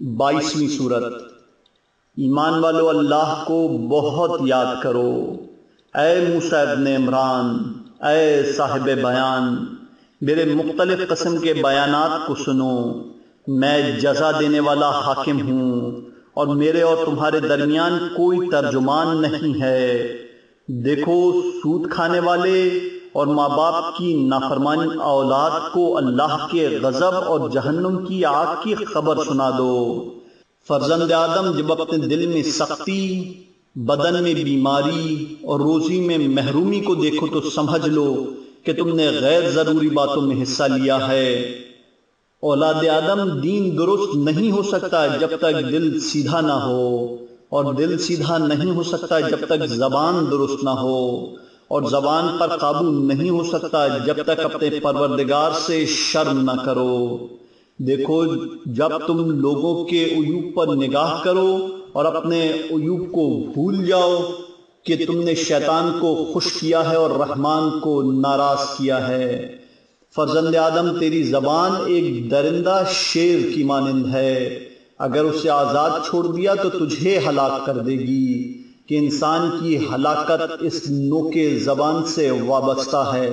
22ویں سورت۔ ایمان والو اللہ کو بہت یاد کرو، اے موسیٰ ابن عمران، اے صاحب بیان، میرے مختلف قسم کے بیانات کو سنو۔ میں جزا دینے والا حاکم ہوں اور میرے اور تمہارے درمیان کوئی ترجمان نہیں ہے۔ دیکھو، سود کھانے والے اور ماں باپ کی نافرمان اولاد کو اللہ کے غضب اور جہنم کی آگ کی خبر سنا دو۔ فرزند آدم جب اپنے دل میں سختی، بدن میں بیماری اور روزی میں محرومی کو دیکھو تو سمجھ لو کہ تم نے غیر ضروری باتوں میں حصہ لیا ہے۔ اولاد آدم دین درست نہیں ہو سکتا جب تک دل سیدھا نہ ہو، اور دل سیدھا نہیں ہو سکتا جب تک زبان درست نہ ہو، اور زبان پر قابو نہیں ہو سکتا جب تک اپنے پروردگار سے شرم نہ کرو۔ دیکھو، جب تم لوگوں کے عیوب پر نگاہ کرو اور اپنے عیوب کو بھول جاؤ کہ تم نے شیطان کو خوش کیا ہے اور رحمان کو ناراض کیا ہے۔ فرزند آدم، تیری زبان ایک درندہ شیر کی مانند ہے، اگر اسے آزاد چھوڑ دیا تو تجھے ہلاک کر دے گی، کہ انسان کی ہلاکت اس نوک زبان سے وابستہ ہے۔